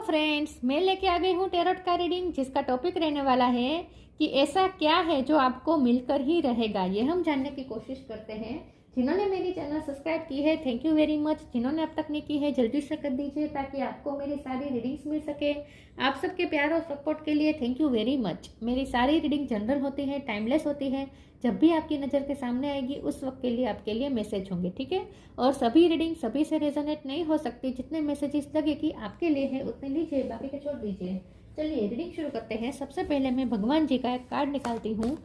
Friends, मैं लेके आ गई हूँ टेरोट का रीडिंग, जिसका टॉपिक रहने वाला है कि ऐसा क्या है जो आपको मिलकर ही रहेगा। ये हम जानने की कोशिश करते हैं। जिन्होंने मेरी चैनल सब्सक्राइब की है, थैंक यू वेरी मच। जिन्होंने अब तक नहीं की है, जल्दी से कर दीजिए ताकि आपको मेरी सारी रीडिंग्स मिल सके। आप सबके प्यार और सपोर्ट के लिए थैंक यू वेरी मच। मेरी सारी रीडिंग जनरल होती है, टाइमलेस होती है। जब भी आपकी नज़र के सामने आएगी उस वक्त के लिए आपके लिए मैसेज होंगे, ठीक है। और सभी रीडिंग सभी से रेजोनेट नहीं हो सकती। जितने मैसेजेस लगे कि आपके लिए है उतने लीजिए, बाकी के छोड़ दीजिए। चलिए रीडिंग शुरू करते हैं। सबसे पहले मैं भगवान जी का एक कार्ड निकालती हूँ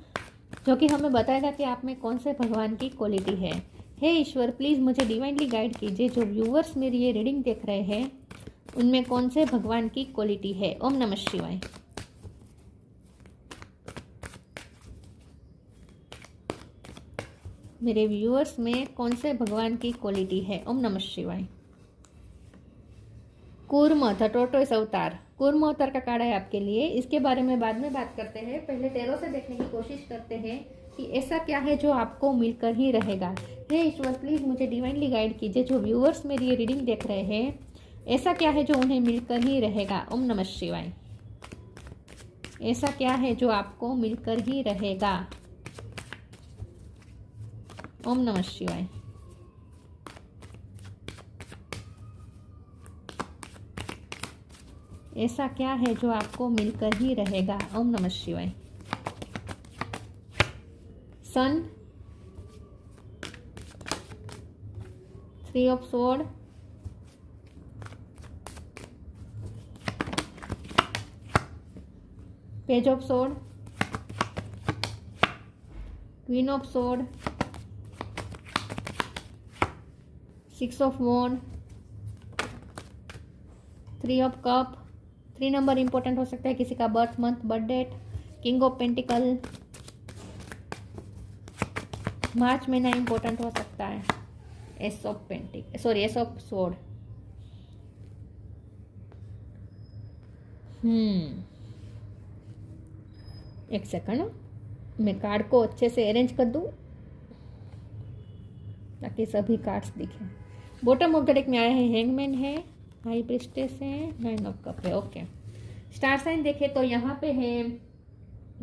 जो कि हमें बताएगा कि आप में कौन से भगवान की क्वालिटी है। हे ईश्वर, प्लीज़ मुझे डिवाइनली गाइड कीजिए। जो व्यूअर्स मेरी ये रीडिंग देख रहे हैं उनमें कौन से भगवान की क्वालिटी है। ओम नमः शिवाय। मेरे व्यूअर्स में कौन से भगवान की क्वालिटी है। ओम नमः शिवाय। कूर्म द टोर्टोइस अवतार, कूर्म अवतार का कार्ड है आपके लिए। इसके बारे में बाद में बात करते हैं, पहले टेरो से देखने की कोशिश करते हैं कि ऐसा क्या है जो आपको मिलकर ही रहेगा। हे ईश्वर, प्लीज़ मुझे डिवाइनली गाइड कीजिए। जो व्यूअर्स मेरी ये रीडिंग देख रहे हैं, ऐसा क्या है जो उन्हें मिलकर ही रहेगा। ओम नमः शिवाय। ऐसा क्या है जो आपको मिलकर ही रहेगा। ओम नमः शिवाय। ऐसा क्या है जो आपको मिलकर ही रहेगा। ओम नमः शिवाय। Sun, 3 of sword, page of sword, queen of sword, 6 of wand, 3 of cup. 3 number important हो सकता है किसी का birth month, birth date. King of pentacle, March महीना इंपॉर्टेंट हो सकता है। Ace of ace of sword. एक सेकंड, मैं कार्ड को अच्छे से अरेंज कर दूं ताकि सभी कार्ड्स दिखें। बॉटम ऑफ द डेक में आया है हैंगमैन है, हाई प्रीस्टेस है, 9 ऑफ कप है। ओके, स्टार साइन देखे तो यहाँ पे है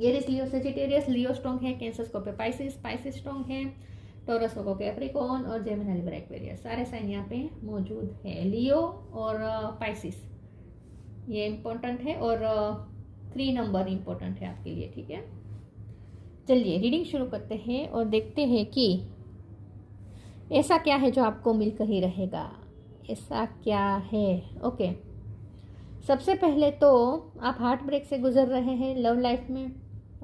एरिस, लियो, सेजिटेरियस। लियो स्ट्रॉन्ग है, कैंसर स्कॉर्पियो, पाइसिस स्ट्रॉन्ग है, टॉरस, वर्गो, कैप्रिकॉर्न और जेमिनी, लिब्रा, एक्वेरियस। सारे साइन यहाँ पे मौजूद है। लियो और पाइसिस ये इम्पोर्टेंट है और 3 नंबर इम्पोर्टेंट है आपके लिए, ठीक है। चलिए रीडिंग शुरू करते हैं और देखते हैं कि ऐसा क्या है जो आपको मिलकर ही रहेगा। ऐसा क्या है। ओके, सबसे पहले तो आप हार्ट ब्रेक से गुजर रहे हैं लव लाइफ में।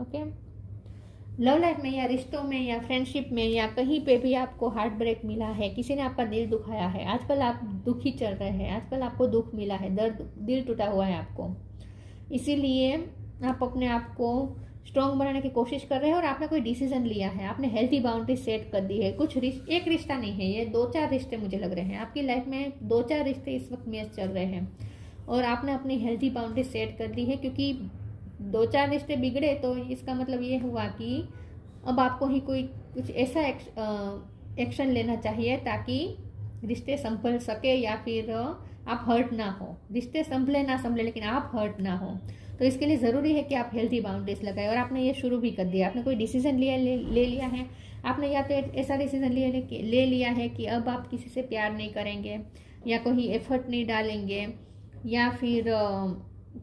ओके, लव लाइफ में या रिश्तों में या फ्रेंडशिप में या कहीं पे भी आपको हार्ट ब्रेक मिला है, किसी ने आपका दिल दुखाया है। आजकल आप दुखी चल रहे हैं, आजकल आपको दुख मिला है, दर्द, दिल टूटा हुआ है आपको। इसीलिए आप अपने आप को स्ट्रॉन्ग बनाने की कोशिश कर रहे हैं और आपने कोई डिसीजन लिया है, आपने हेल्थी बाउंड्री सेट कर दी है। कुछ एक रिश्ता नहीं है, ये 2-4 रिश्ते मुझे लग रहे हैं आपकी लाइफ में। 2-4 रिश्ते इस वक्त मैच चल रहे हैं और आपने अपनी हेल्थी बाउंड्री सेट कर दी है, क्योंकि 2-4 रिश्ते बिगड़े तो इसका मतलब ये हुआ कि अब आपको ही कोई कुछ ऐसा एक्शन लेना चाहिए ताकि रिश्ते संभल सके या फिर आप हर्ट ना हो। रिश्ते संभले ना संभले लेकिन आप हर्ट ना हो, तो इसके लिए ज़रूरी है कि आप हेल्थी बाउंड्रीज लगाए। और आपने ये शुरू भी कर दिया, आपने कोई डिसीजन ले लिया है। आपने या तो ऐसा डिसीजन ले लिया है कि अब आप किसी से प्यार नहीं करेंगे या कोई एफर्ट नहीं डालेंगे या फिर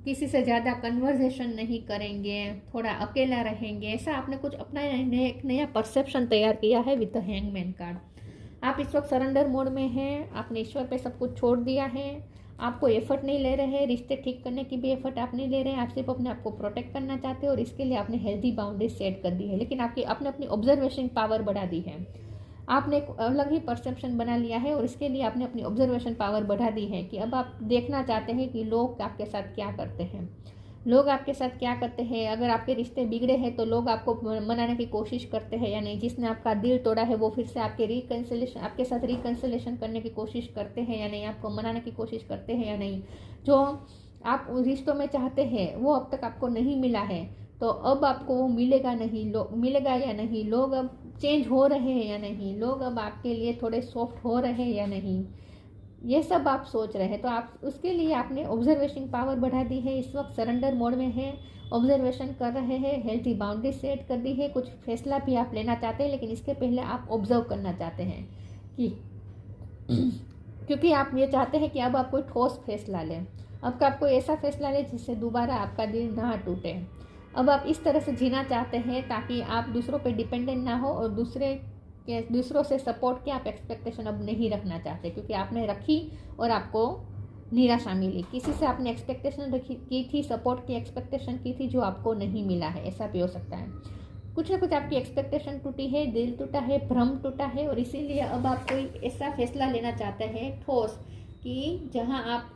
किसी से ज़्यादा कन्वर्सेशन नहीं करेंगे, थोड़ा अकेला रहेंगे। ऐसा आपने कुछ अपना एक नया परसेप्शन तैयार किया है विद द हैंगमैन कार्ड। आप इस वक्त सरेंडर मोड में हैं, आपने ईश्वर पे सब कुछ छोड़ दिया है। आपको एफर्ट नहीं ले रहे, रिश्ते ठीक करने की भी एफर्ट आप नहीं ले रहे हैं। आप सिर्फ अपने आप को प्रोटेक्ट करना चाहते हो और इसके लिए आपने हेल्थी बाउंड्री सेट कर दी है। लेकिन आपने अपनी ऑब्जर्वेशन पावर बढ़ा दी है, आपने एक अलग ही परसेप्शन बना लिया है और इसके लिए आपने अपनी ऑब्जर्वेशन पावर बढ़ा दी है कि अब आप देखना चाहते हैं कि लोग आपके साथ क्या करते हैं, लोग आपके साथ क्या करते हैं। अगर आपके रिश्ते बिगड़े हैं तो लोग आपको मनाने की कोशिश करते हैं या नहीं। जिसने आपका दिल तोड़ा है वो फिर से आपके साथ रिकन्सिलेशन करने की कोशिश करते हैं या नहीं, आपको मनाने की कोशिश करते हैं या नहीं। जो आप रिश्तों में चाहते हैं वो अब तक आपको नहीं मिला है, तो अब आपको वो मिलेगा मिलेगा या नहीं। लोग अब चेंज हो रहे हैं या नहीं, लोग अब आपके लिए थोड़े सॉफ्ट हो रहे हैं या नहीं। ये सब आप सोच रहे हैं, तो आप उसके लिए आपने ऑब्जर्वेशन पावर बढ़ा दी है। इस वक्त सरेंडर मोड में है, ऑब्जर्वेशन कर रहे हैं, हेल्थी बाउंड्री सेट कर दी है। कुछ फैसला भी आप लेना चाहते हैं, लेकिन इसके पहले आप ऑब्जर्व करना चाहते हैं कि क्योंकि आप ये चाहते हैं कि अब आप कोई ठोस फैसला लें। अब आप कोई ऐसा फैसला लें जिससे दोबारा आपका दिल ना टूटे। अब आप इस तरह से जीना चाहते हैं ताकि आप दूसरों पे डिपेंडेंट ना हो और दूसरों से सपोर्ट की आप एक्सपेक्टेशन अब नहीं रखना चाहते, क्योंकि आपने रखी और आपको निराशा मिली। किसी से आपने एक्सपेक्टेशन की थी, सपोर्ट की एक्सपेक्टेशन की थी, जो आपको नहीं मिला है। ऐसा भी हो सकता है, कुछ ना कुछ आपकी एक्सपेक्टेशन टूटी है, दिल टूटा है, भ्रम टूटा है, और इसीलिए अब आप कोई ऐसा फैसला लेना चाहते हैं ठोस कि जहां आप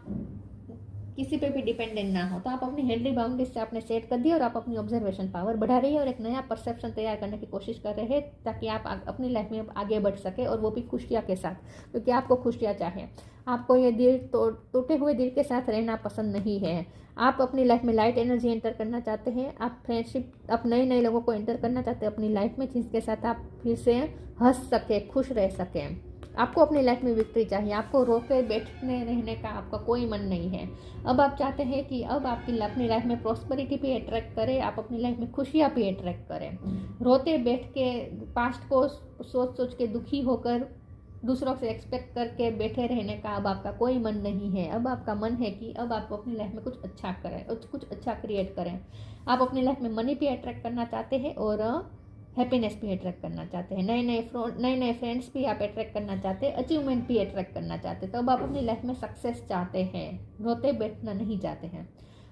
किसी पे भी डिपेंडेंट ना हो। तो आप अपनी हेल्दी बाउंड्रीज से आपने सेट कर दी और आप अपनी ऑब्जर्वेशन पावर बढ़ा रही है और एक नया परसेप्शन तैयार करने की कोशिश कर रहे हैं ताकि आप अपनी लाइफ में आगे बढ़ सके, और वो भी खुशियाँ के साथ, क्योंकि आपको खुशियाँ चाहिए। आपको ये टूटे हुए दिल के साथ रहना पसंद नहीं है। आप अपनी लाइफ में लाइट एनर्जी एंटर करना चाहते हैं। आप फ्रेंडशिप, आप नए लोगों को एंटर करना चाहते हैं अपनी लाइफ में, जिसके साथ आप फिर से हंस सके, खुश रह सकें। आपको अपनी लाइफ में विक्ट्री चाहिए। आपको रोके बैठने रहने का आपका कोई मन नहीं है। अब आप चाहते हैं कि अब आपकी अपनी लाइफ में प्रॉस्पेरिटी भी अट्रैक्ट करें, आप अपनी लाइफ में खुशियाँ भी अट्रैक्ट करें। रोते बैठ के, पास्ट को सोच के दुखी होकर दूसरों से एक्सपेक्ट करके बैठे रहने का अब आपका कोई मन नहीं है। अब आपका मन है कि अब आप अपनी लाइफ में कुछ अच्छा करें और कुछ अच्छा क्रिएट करें। आप अपनी लाइफ में मनी भी अट्रैक्ट करना चाहते हैं और हैप्पीनेस भी अट्रैक्ट करना चाहते हैं। नए फ्रेंड्स भी आप अट्रैक्ट करना चाहते हैं, अचीवमेंट भी अट्रैक्ट करना चाहते हैं। तो अब आप अपनी लाइफ में सक्सेस चाहते हैं, रोते बैठना नहीं चाहते हैं।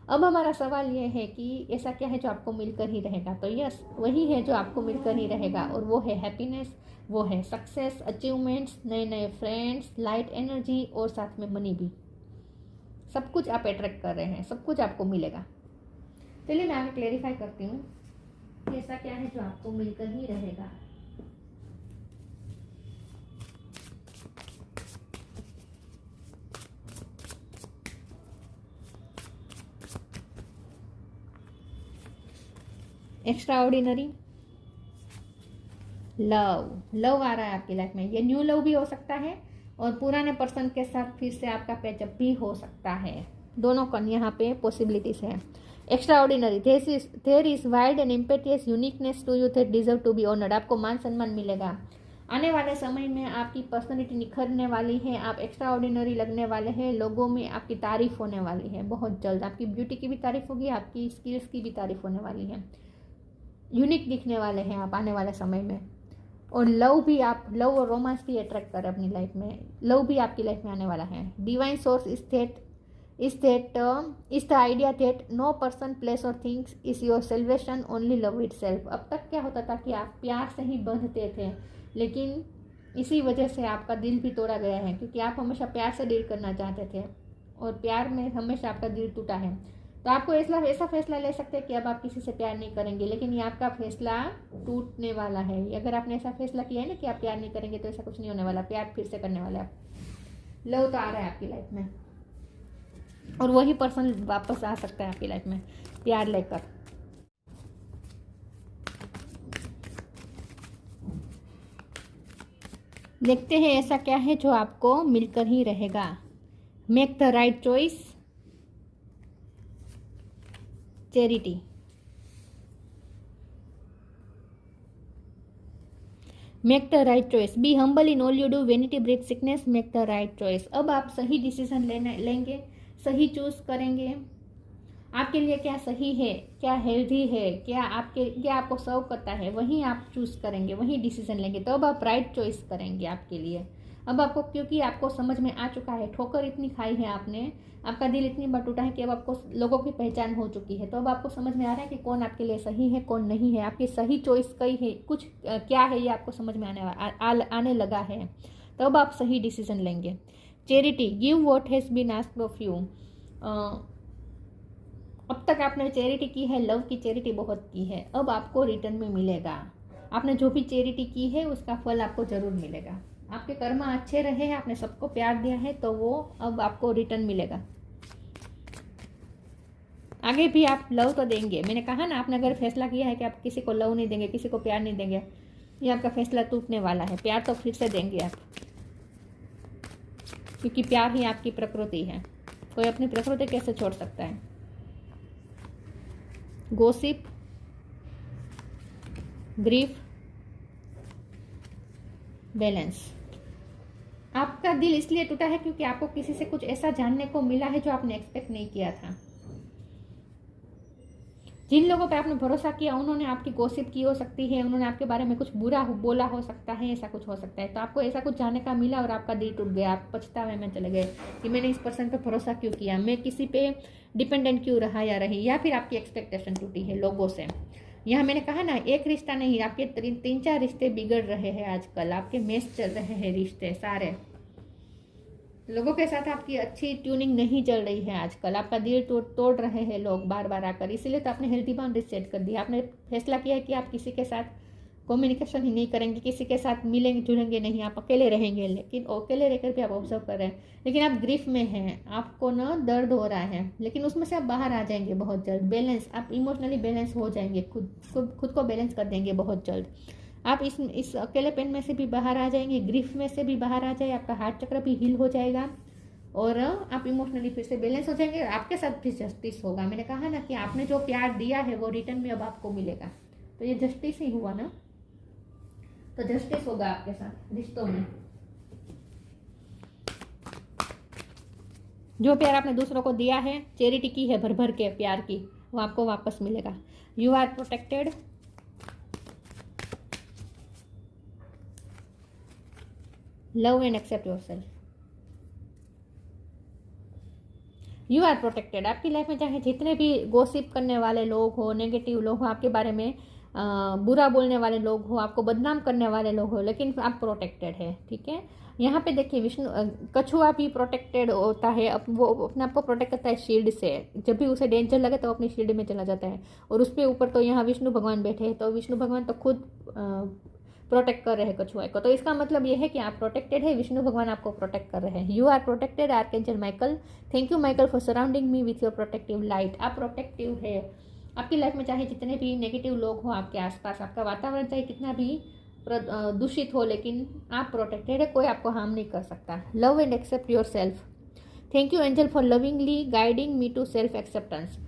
अब हमारा सवाल यह है कि ऐसा क्या है जो आपको मिलकर ही रहेगा। तो यस, वही है जो आपको मिलकर ही रहेगा, और वो है हैप्पीनेस, वो है सक्सेस, अचीवमेंट्स, नए फ्रेंड्स, लाइट एनर्जी, और साथ में मनी भी। सब कुछ आप अट्रैक्ट कर रहे हैं, सब कुछ आपको मिलेगा। चलिए मैं आगे क्लेरिफाई करती हूँ कि ऐसा क्या है जो आपको मिलकर ही रहेगा। एक्स्ट्रा ऑर्डिनरी लव आ रहा है आपकी लाइफ में। ये न्यू लव भी हो सकता है और पुराने पर्सन के साथ फिर से आपका पैचअप भी हो सकता है। दोनों कन यहाँ पे पॉसिबिलिटीज है। Extraordinary, there is wild and impetuous uniqueness to you that deserve to be honoured. आपको मान सम्मान मिलेगा। आने वाले समय में आपकी पर्सनैलिटी निखरने वाली है, आप एक्स्ट्रा ऑर्डिनरी लगने वाले हैं, लोगों में आपकी तारीफ होने वाली है बहुत जल्द। आपकी ब्यूटी की भी तारीफ होगी, आपकी स्किल्स की भी तारीफ होने वाली है। यूनिक दिखने वाले हैं आप आने वाले समय में। और लव और रोमांस भी अट्रैक्ट करें अपनी लाइफ में। लव भी आपकी लाइफ में आने वाला है। Divine source is the idea that no person, place or things is your salvation, only love itself। अब तक क्या होता था कि आप प्यार से ही बंधते थे, लेकिन इसी वजह से आपका दिल भी तोड़ा गया है, क्योंकि आप हमेशा प्यार से डील करना चाहते थे और प्यार में हमेशा आपका दिल टूटा है। तो आपको ऐसा फैसला ले सकते हैं कि अब आप किसी से प्यार नहीं करेंगे, लेकिन ये आपका फैसला टूटने वाला है। अगर आपने ऐसा फैसला किया है ना कि आप प्यार नहीं करेंगे, तो ऐसा कुछ नहीं होने वाला। प्यार फिर से करने वाला है। लव तो आ रहा है आपकी लाइफ में, और वही पर्सन वापस आ सकता है आपकी लाइफ में प्यार लेकर। देखते हैं ऐसा क्या है जो आपको मिलकर ही रहेगा। Make the right choice, charity. Make the right choice, be humble in all you do, vanity breed sickness, make the right choice. अब आप सही डिसीजन लेंगे, सही चूज करेंगे। आपके लिए क्या सही है, क्या हेल्दी है, क्या आपको सर्व करता है, वही आप चूज करेंगे, वही डिसीजन लेंगे। तो अब आप राइट चॉइस करेंगे आपके लिए। अब आपको, क्योंकि आपको समझ में आ चुका है, ठोकर इतनी खाई है आपने, आपका दिल इतनी बार टूटा है कि अब आपको लोगों की पहचान हो चुकी है। तो अब आपको समझ में आ रहा है कि कौन आपके लिए सही है, कौन नहीं है। आपकी सही चॉइस कई है, कुछ क्या है, ये आपको समझ में आने लगा है। तो अब आप सही डिसीजन लेंगे। Charity, give what has been asked of you. अब तक आपने चैरिटी की है, लव की चैरिटी बहुत की है, अब आपको रिटर्न में मिलेगा। आपने जो भी चैरिटी की है उसका फल आपको जरूर मिलेगा। आपके कर्म अच्छे रहे हैं, आपने सबको प्यार दिया है, तो वो अब आपको रिटर्न मिलेगा। आगे भी आप लव तो देंगे। मैंने कहा ना, आपने अगर फैसला किया है कि आप किसी को लव नहीं देंगे, किसी को प्यार नहीं देंगे, ये आपका फैसला टूटने वाला है। प्यार तो फिर से देंगे आप। क्योंकि प्यार ही आपकी प्रकृति है। कोई अपनी प्रकृति कैसे छोड़ सकता है। Gossip, grief, balance. आपका दिल इसलिए टूटा है क्योंकि आपको किसी से कुछ ऐसा जानने को मिला है जो आपने एक्सपेक्ट नहीं किया था। जिन लोगों पे आपने भरोसा किया उन्होंने आपकी गॉसिप की हो सकती है, उन्होंने आपके बारे में कुछ बुरा बोला हो सकता है, ऐसा कुछ हो सकता है। तो आपको ऐसा कुछ जानने का मिला और आपका दिल टूट गया, आप पछतावे में चले गए कि मैंने इस पर्सन पे भरोसा क्यों किया, मैं किसी पे डिपेंडेंट क्यों रहा या रही, या फिर आपकी एक्सपेक्टेशन टूटी है लोगों से। यहाँ मैंने कहा ना, एक रिश्ता नहीं, आपके 3-4 रिश्ते बिगड़ रहे हैं आजकल, आपके मेस चल रहे हैं रिश्ते सारे। लोगों के साथ आपकी अच्छी ट्यूनिंग नहीं चल रही है आजकल, आपका दिल तोड़ रहे हैं लोग बार बार आकर। इसीलिए तो आपने हेल्थी बाउंड्री सेट कर दी। आपने फैसला किया है कि आप किसी के साथ कम्युनिकेशन ही नहीं करेंगे, किसी के साथ मिलेंगे जुड़ेंगे नहीं, आप अकेले रहेंगे। लेकिन अकेले रहकर भी आप ऑब्जर्व कर रहे हैं, लेकिन आप ग्रीफ में हैं, आपको ना दर्द हो रहा है, लेकिन उसमें से आप बाहर आ जाएंगे बहुत जल्द। बैलेंस, आप इमोशनली बैलेंस हो जाएंगे, खुद को बैलेंस कर देंगे बहुत जल्द। आप इस अकेलेपन में से भी बाहर आ जाएंगे, ग्रीफ में से भी बाहर आ जाए, आपका हार्ट चक्र भी हील हो जाएगा और आप इमोशनली फिर से बैलेंस हो जाएंगे। आपके साथ भी जस्टिस होगा। मैंने कहा ना कि आपने जो प्यार दिया है वो रिटर्न में अब आपको मिलेगा, तो ये जस्टिस ही हुआ ना, तो जस्टिस होगा आपके साथ रिश्तों में। जो प्यार आपने दूसरों को दिया है, चैरिटी की है भर भर के प्यार की, वो आपको वापस मिलेगा। You are protected, love and accept yourself. You are protected. आपकी लाइफ में चाहे जितने भी गॉसिप करने वाले लोग हो, नेगेटिव लोग हो, आपके बारे में बुरा बोलने वाले लोग हो, आपको बदनाम करने वाले लोग हो, लेकिन आप प्रोटेक्टेड है। ठीक है, यहाँ पे देखिए विष्णु कछुआ भी प्रोटेक्टेड होता है, वो अपने आप को प्रोटेक्ट करता है शील्ड से। जब भी उसे डेंजर लगे तो अपनी शील्ड में चला जाता है, और उस पर ऊपर तो यहाँ विष्णु भगवान बैठे हैं, तो विष्णु भगवान तो खुद प्रोटेक्ट कर रहे हैं कछुआ को। तो इसका मतलब ये है कि आप प्रोटेक्टेड है, विष्णु भगवान आपको प्रोटेक्ट कर रहे हैं। You are protected, archangel Michael. Thank you Michael for surrounding me with your protective light. आप प्रोटेक्टिव है। आपकी लाइफ में चाहे जितने भी नेगेटिव लोग हो आपके आसपास, आपका वातावरण चाहे कितना भी दूषित हो, लेकिन आप प्रोटेक्टेड है, कोई आपको हार्म नहीं कर सकता। Love and accept yourself. Thank you angel for lovingly guiding me to self acceptance.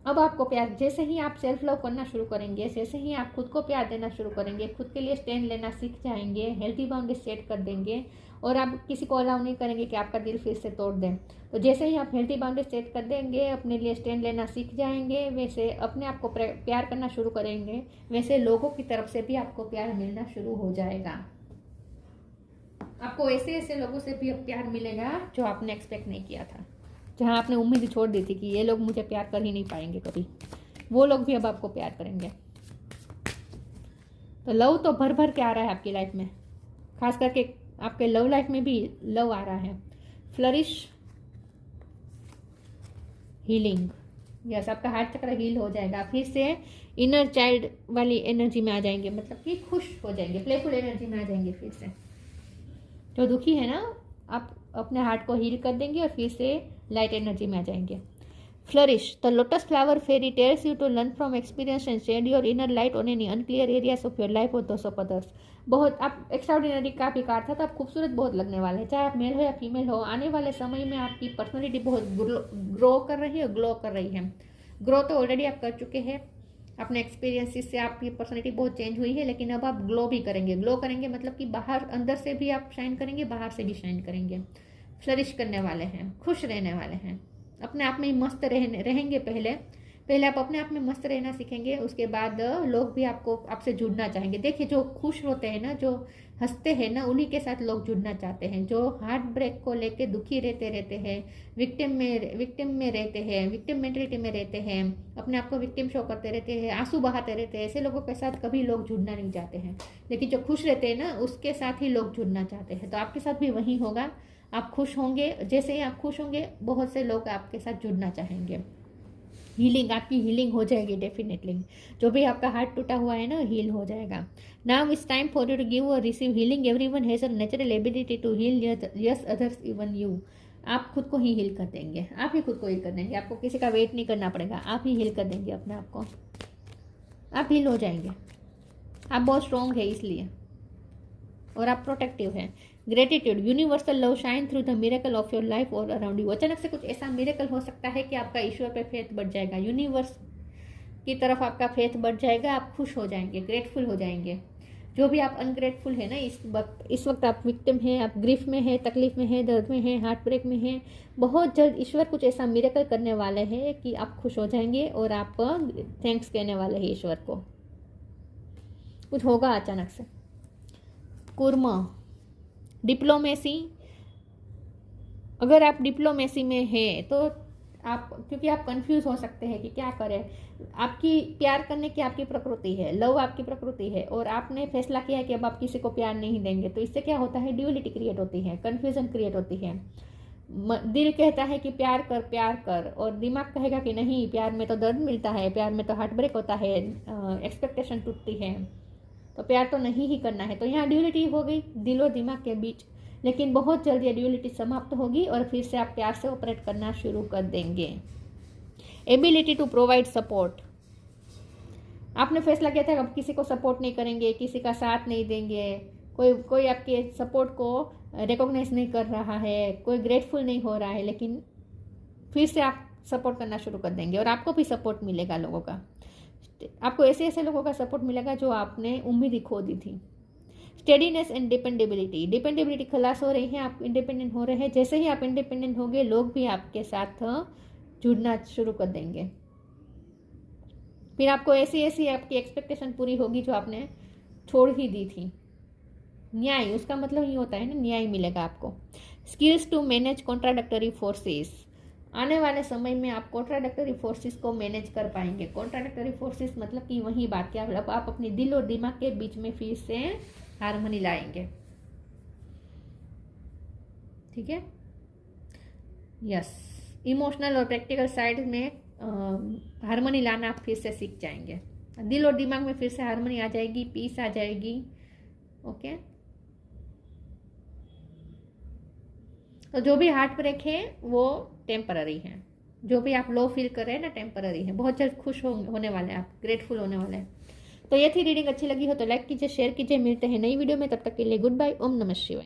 अब आपको प्यार, जैसे ही आप सेल्फ लव करना शुरू करेंगे, जैसे ही आप खुद को प्यार देना शुरू करेंगे, खुद के लिए स्टैंड लेना सीख जाएंगे, हेल्थी बाउंड्री सेट कर देंगे, और आप किसी को अलाउ नहीं करेंगे कि आपका दिल फिर से तोड़ दें। तो जैसे ही आप हेल्थी बाउंड्री सेट कर देंगे, अपने लिए स्टैंड लेना सीख जाएंगे, वैसे अपने आप को प्यार करना शुरू करेंगे, वैसे लोगों की तरफ से भी आपको प्यार मिलना शुरू हो जाएगा। आपको ऐसे ऐसे लोगों से भी अब प्यार मिलेगा जो आपने एक्सपेक्ट नहीं किया था, जहाँ आपने उम्मीद छोड़ दी थी कि ये लोग मुझे प्यार कर ही नहीं पाएंगे कभी, वो लोग भी अब आपको प्यार करेंगे। तो लव तो भर भर के आ रहा है आपकी लाइफ में, खास करके आपके लव लाइफ में भी लव आ रहा है। Flourish, healing. यस, आपका हार्ट चक्र हील हो जाएगा, फिर से इनर चाइल्ड वाली एनर्जी में आ जाएंगे, मतलब कि खुश हो जाएंगे, प्लेफुल एनर्जी में आ जाएंगे। फिर से जो दुखी है ना, आप अपने हार्ट को हील कर देंगे और फिर से लाइट एनर्जी में आ जाएंगे। Flourish, the lotus flower fairy tells you to learn from experience and shed your inner light on any unclear areas of your life और दोस ऑफ अदर्स। बहुत आप एक्स्ट्राऑर्डिनरी का भी कार्ड था, तो आप खूबसूरत बहुत लगने वाले हैं, चाहे आप मेल हो या फीमेल हो। आने वाले समय में आपकी पर्सनैलिटी बहुत ग्रो कर रही है, ग्लो कर रही है। ग्रो तो ऑलरेडी आप कर चुके हैं, अपने एक्सपीरियंसिस से आपकी पर्सनैलिटी बहुत चेंज हुई है, लेकिन अब आप ग्लो भी करेंगे। ग्लो करेंगे मतलब कि बाहर, अंदर से भी आप शाइन करेंगे, बाहर से भी शाइन करेंगे। फ्लरिश करने वाले हैं, खुश रहने वाले हैं, अपने आप में ही मस्त रहेंगे। पहले आप अपने आप में मस्त रहना सीखेंगे, उसके बाद लोग भी आपसे जुड़ना चाहेंगे। देखिए, जो खुश होते हैं ना, जो हंसते हैं ना, उन्हीं के साथ लोग जुड़ना चाहते हैं। जो हार्ट ब्रेक को लेके दुखी रहते हैं, विक्टिम में रहते हैं, विक्टिम मेंटलिटी में रहते हैं, अपने आप को विक्टिम शो करते रहते हैं, आंसू बहाते रहते हैं, ऐसे लोगों के साथ कभी लोग जुड़ना नहीं चाहते हैं। लेकिन जो खुश रहते हैं ना, उसके साथ ही लोग जुड़ना चाहते हैं। तो आपके साथ भी वही होगा, आप खुश होंगे, जैसे ही आप खुश होंगे बहुत से लोग आपके साथ जुड़ना चाहेंगे। हीलिंग, आपकी हीलिंग हो जाएगी डेफिनेटली। जो भी आपका हार्ट टूटा हुआ है ना, हील हो जाएगा। Now it's time for you to give और receive healing. Everyone has a natural ability to heal, yes others even you. आप खुद को ही हील कर देंगे, आप ही खुद को हील कर देंगे, आपको किसी का वेट नहीं करना पड़ेगा, आप ही हील कर देंगे अपने आप को, आप हील हो जाएंगे। आप बहुत स्ट्रॉन्ग है इसलिए, और आप प्रोटेक्टिव हैं। Gratitude, universal love shine through the miracle of your life और अराउंड यू। अचानक से कुछ ऐसा मिरेकल हो सकता है कि आपका ईश्वर पे फेथ बढ़ जाएगा, यूनिवर्स की तरफ आपका फेथ बढ़ जाएगा, आप खुश हो जाएंगे, ग्रेटफुल हो जाएंगे। जो भी आप अनग्रेटफुल है ना इस वक्त आप विक्टिम हैं, आप ग्रीफ में हैं, तकलीफ में हैं, दर्द में हैं, हार्ट ब्रेक में हैं, बहुत जल्द ईश्वर कुछ ऐसा मिरेकल करने वाले हैं कि आप खुश हो जाएंगे और आप थैंक्स कहने वाले हैं ईश्वर को। कुछ होगा अचानक से। कुर्म, डिप्लोमेसी, अगर आप डिप्लोमेसी में हैं तो आप, क्योंकि आप कंफ्यूज हो सकते हैं कि क्या करें, आपकी प्यार करने की आपकी प्रकृति है, लव आपकी प्रकृति है और आपने फैसला किया है कि अब आप किसी को प्यार नहीं देंगे, तो इससे क्या होता है, ड्यूअलिटी क्रिएट होती है, कंफ्यूजन क्रिएट होती है। दिल कहता है कि प्यार कर और दिमाग कहेगा कि नहीं, प्यार में तो दर्द मिलता है, प्यार में तो हार्ट ब्रेक होता है, एक्सपेक्टेशन टूटती है, तो प्यार तो नहीं ही करना है। तो यहाँ ड्यूअलिटी हो गई दिल और दिमाग के बीच, लेकिन बहुत जल्द ये ड्यूअलिटी समाप्त होगी और फिर से आप प्यार से ऑपरेट करना शुरू कर देंगे। एबिलिटी टू प्रोवाइड सपोर्ट, आपने फैसला किया था अब किसी को सपोर्ट नहीं करेंगे, किसी का साथ नहीं देंगे, कोई आपके सपोर्ट को रिकॉग्नाइज नहीं कर रहा है, कोई ग्रेटफुल नहीं हो रहा है, लेकिन फिर से आप सपोर्ट करना शुरू कर देंगे और आपको भी सपोर्ट मिलेगा लोगों का। आपको ऐसे ऐसे लोगों का सपोर्ट मिलेगा जो आपने उम्मीद ही खो दी थी। स्टेडीनेस एंड डिपेंडेबिलिटी, डिपेंडेबिलिटी खलास हो रही है, आप इंडिपेंडेंट हो रहे हैं। जैसे ही आप इंडिपेंडेंट होंगे लोग भी आपके साथ जुड़ना शुरू कर देंगे। फिर आपको ऐसी ऐसी आपकी एक्सपेक्टेशन पूरी होगी जो आपने छोड़ ही दी थी। न्याय, उसका मतलब ये होता है ना, न्याय मिलेगा आपको। Skills to manage contradictory forces, आने वाले समय में आप कॉन्ट्राडिक्टरी फोर्सेस को मैनेज कर पाएंगे। कॉन्ट्राडिक्टरी फोर्सेस मतलब कि वही बात कि आप अपने दिल और दिमाग के बीच में फिर से हार्मनी लाएंगे। ठीक है, यस, इमोशनल और प्रैक्टिकल साइड में हार्मनी लाना आप फिर से सीख जाएंगे। दिल और दिमाग में फिर से हार्मनी आ जाएगी, पीस आ जाएगी। ओके, तो जो भी हार्ट ब्रेक है वो टेम्पररी है, जो भी आप लो फील कर रहे हैं ना टेम्पररी है, बहुत जल्द खुश होने वाले हैं आप, ग्रेटफुल होने वाले हैं। तो ये थी रीडिंग, अच्छी लगी हो तो लाइक कीजिए, शेयर कीजिए। मिलते हैं नई वीडियो में, तब तक के लिए गुड बाय, ओम नमः शिवाय।